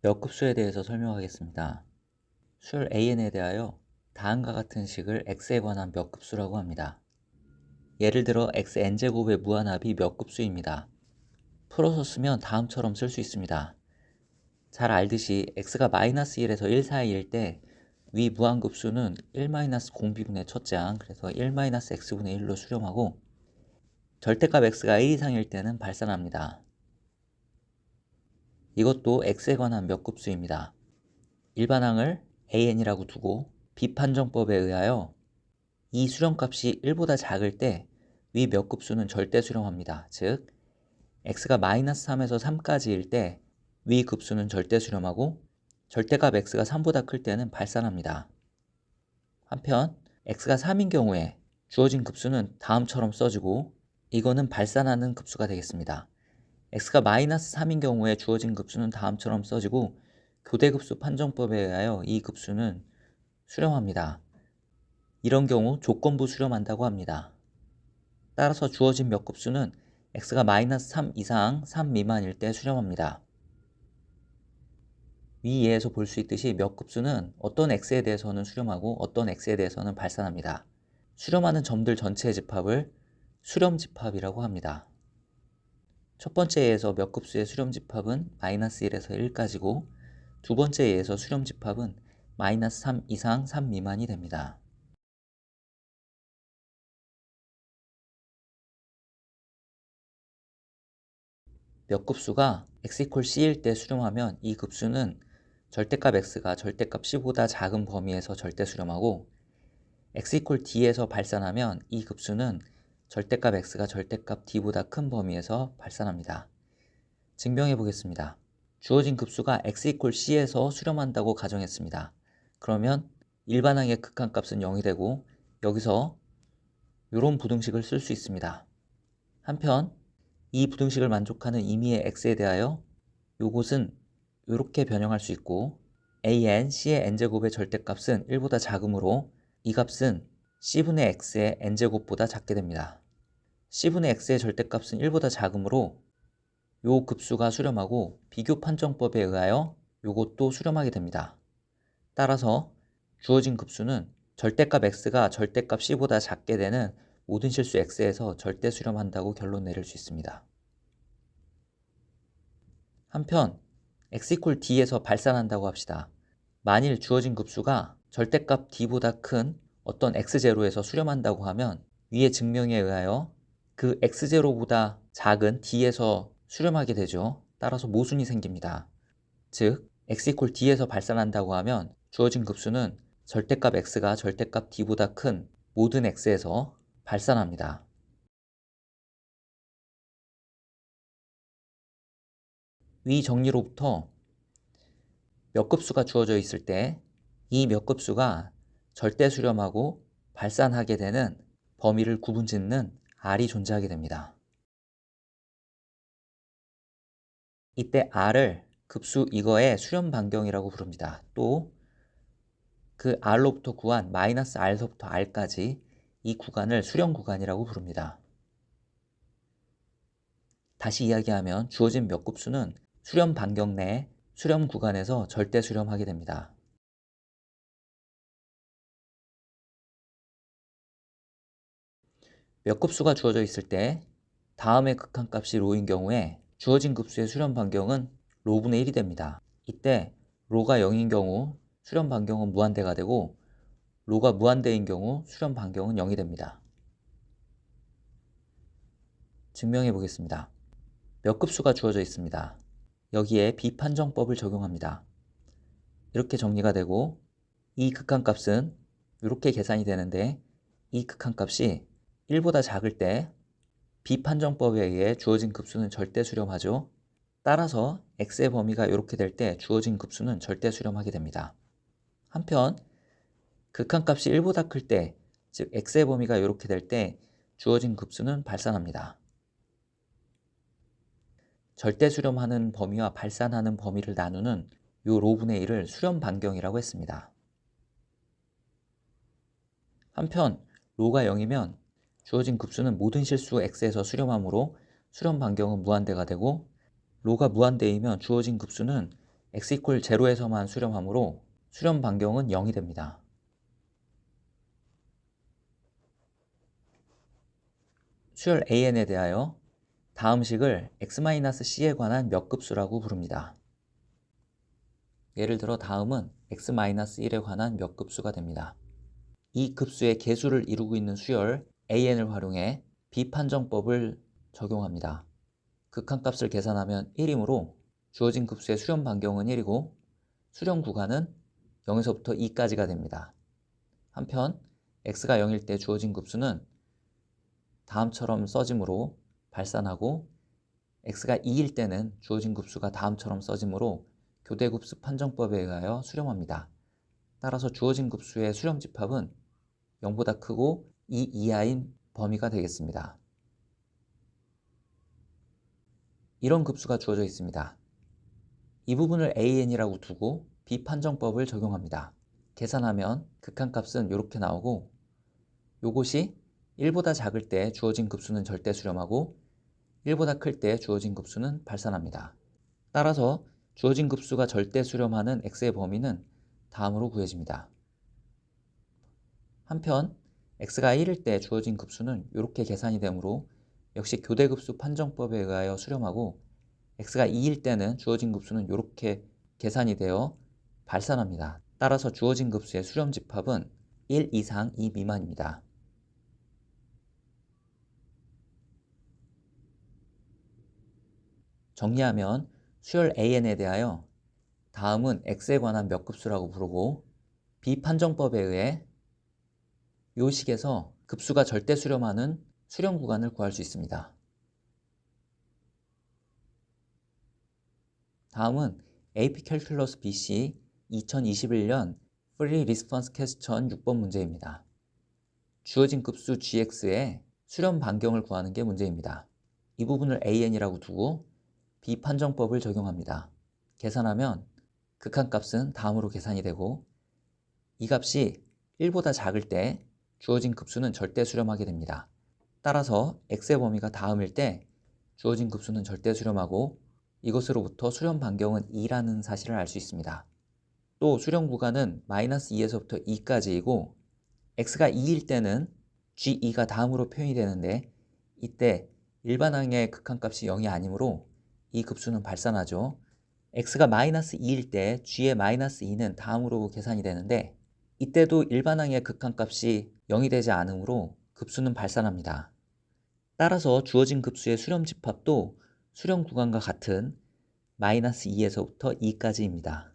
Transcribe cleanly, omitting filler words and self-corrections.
몇 급수에 대해서 설명하겠습니다. 술 AN에 대하여 다음과 같은 식을 x에 관한 몇 급수라고 합니다. 예를 들어 xn제곱의 무한합이 몇 급수입니다. 풀어서 쓰면 다음처럼 쓸 수 있습니다. 잘 알듯이 x가 -1에서 1 사이일 때 위 무한급수는 1-0비분의 첫째 항, 그래서 1-x분의 1로 수렴하고 절대값 x가 1 이상일 때는 발산합니다. 이것도 x에 관한 몇 급수입니다. 일반항을 an이라고 두고 비판정법에 의하여 이 수렴값이 1보다 작을 때 위 몇 급수는 절대 수렴합니다. 즉 x가 -3에서 3까지일 때 위 급수는 절대 수렴하고 절대값 x가 3보다 클 때는 발산합니다. 한편 x가 3인 경우에 주어진 급수는 다음처럼 써지고 이거는 발산하는 급수가 되겠습니다. x가 -3인 경우에 주어진 급수는 다음처럼 써지고 교대급수 판정법에 의하여 이 급수는 수렴합니다. 이런 경우 조건부 수렴한다고 합니다. 따라서 주어진 몇 급수는 x가 -3 이상 3 미만일 때 수렴합니다. 위 예에서 볼 수 있듯이 몇 급수는 어떤 x에 대해서는 수렴하고 어떤 x에 대해서는 발산합니다. 수렴하는 점들 전체의 집합을 수렴집합이라고 합니다. 첫 번째 예에서 몇 급수의 수렴집합은 -1에서 1까지고 두 번째 예에서 수렴집합은 -3 이상 3 미만이 됩니다. 몇 급수가 x=c일 때 수렴하면 이 급수는 절대값 x가 절대값 c보다 작은 범위에서 절대 수렴하고 x=d에서 발산하면 이 급수는 절대값 x가 절대값 d보다 큰 범위에서 발산합니다. 증명해 보겠습니다. 주어진 급수가 x=c에서 수렴한다고 가정했습니다. 그러면 일반항의 극한값은 0이 되고 여기서 이런 부등식을 쓸 수 있습니다. 한편 이 부등식을 만족하는 임의의 x에 대하여 요것은 이렇게 변형할 수 있고 an, c의 n제곱의 절대값은 1보다 작으므로 이 값은 c분의 x의 n제곱보다 작게 됩니다. c분의 x의 절대값은 1보다 작으므로 요 급수가 수렴하고 비교 판정법에 의하여 요것도 수렴하게 됩니다. 따라서 주어진 급수는 절대값 x가 절대값 c보다 작게 되는 모든 실수 x에서 절대 수렴한다고 결론 내릴 수 있습니다. 한편 x=d에서 발산한다고 합시다. 만일 주어진 급수가 절대값 d보다 큰 어떤 x0에서 수렴한다고 하면 위의 증명에 의하여 그 x0보다 작은 d에서 수렴하게 되죠. 따라서 모순이 생깁니다. 즉 x=d에서 발산한다고 하면 주어진 급수는 절대값 x가 절대값 d보다 큰 모든 x에서 발산합니다. 위 정리로부터 몇 급수가 주어져 있을 때 이 몇 급수가 절대 수렴하고 발산하게 되는 범위를 구분짓는 R이 존재하게 됩니다. 이때 R을 급수 이거의 수렴 반경이라고 부릅니다. 또 그 R로부터 구한 -R서부터 R까지 이 구간을 수렴 구간이라고 부릅니다. 다시 이야기하면 주어진 몇 급수는 수렴 반경 내 수렴 구간에서 절대 수렴하게 됩니다. 몇 급수가 주어져 있을 때 다음의 극한값이 로인 경우에 주어진 급수의 수렴 반경은 로분의 1이 됩니다. 이때 로가 0인 경우 수렴 반경은 무한대가 되고 로가 무한대인 경우 수렴 반경은 0이 됩니다. 증명해 보겠습니다. 몇 급수가 주어져 있습니다. 여기에 비판정법을 적용합니다. 이렇게 정리가 되고 이 극한값은 이렇게 계산이 되는데 이 극한값이 1보다 작을 때 비판정법에 의해 주어진 급수는 절대 수렴하죠. 따라서 x의 범위가 이렇게 될 때 주어진 급수는 절대 수렴하게 됩니다. 한편 극한값이 1보다 클 때, 즉 x의 범위가 이렇게 될 때 주어진 급수는 발산합니다. 절대 수렴하는 범위와 발산하는 범위를 나누는 요 로분의 1을 수렴 반경이라고 했습니다. 한편 로가 0이면 주어진 급수는 모든 실수 x에서 수렴하므로 수렴 반경은 무한대가 되고 로가 무한대이면 주어진 급수는 x 이퀄 제로에서만 수렴하므로 수렴 반경은 0이 됩니다. 수열 AN에 대하여 다음 식을 x-c에 관한 몇 급수라고 부릅니다. 예를 들어 다음은 x-1에 관한 몇 급수가 됩니다. 이 급수의 계수를 이루고 있는 수열 AN을 활용해 비판정법을 적용합니다. 극한값을 계산하면 1이므로 주어진 급수의 수렴 반경은 1이고 수렴 구간은 0에서부터 2까지가 됩니다. 한편 x가 0일 때 주어진 급수는 다음처럼 써지므로 발산하고 x가 2일 때는 주어진 급수가 다음처럼 써지므로 교대급수 판정법에 의하여 수렴합니다. 따라서 주어진 급수의 수렴 집합은 0보다 크고 2 이하인 범위가 되겠습니다. 이런 급수가 주어져 있습니다. 이 부분을 AN이라고 두고 비판정법을 적용합니다. 계산하면 극한값은 이렇게 나오고 요것이 1보다 작을 때 주어진 급수는 절대 수렴하고 1보다 클 때 주어진 급수는 발산합니다. 따라서 주어진 급수가 절대 수렴하는 x의 범위는 다음으로 구해집니다. 한편 x가 1일 때 주어진 급수는 이렇게 계산이 되므로 역시 교대급수 판정법에 의하여 수렴하고 x가 2일 때는 주어진 급수는 이렇게 계산이 되어 발산합니다. 따라서 주어진 급수의 수렴 집합은 1 이상 2 미만입니다. 정리하면 수열 AN에 대하여 다음은 x에 관한 몇 급수라고 부르고 비판정법에 의해 이 식에서 급수가 절대 수렴하는 수렴 구간을 구할 수 있습니다. 다음은 AP 캘큘러스 BC 2021년 프리 리스폰스 퀘스천 6번 문제입니다. 주어진 급수 gx의 수렴 반경을 구하는 게 문제입니다. 이 부분을 AN이라고 두고 비판정법을 적용합니다. 계산하면 극한값은 다음으로 계산이 되고 이 값이 1보다 작을 때 주어진 급수는 절대 수렴하게 됩니다. 따라서 x의 범위가 다음일 때 주어진 급수는 절대 수렴하고 이것으로부터 수렴 반경은 2라는 사실을 알 수 있습니다. 또 수렴 구간은 -2에서부터 2까지이고 x가 2일 때는 g2가 다음으로 표현이 되는데 이때 일반항의 극한값이 0이 아니므로 이 급수는 발산하죠. x가 -2일 때 g의 -2는 다음으로 계산이 되는데 이때도 일반항의 극한값이 0이 되지 않으므로 급수는 발산합니다. 따라서 주어진 급수의 수렴 집합도 수렴 구간과 같은 -2에서부터 2까지입니다.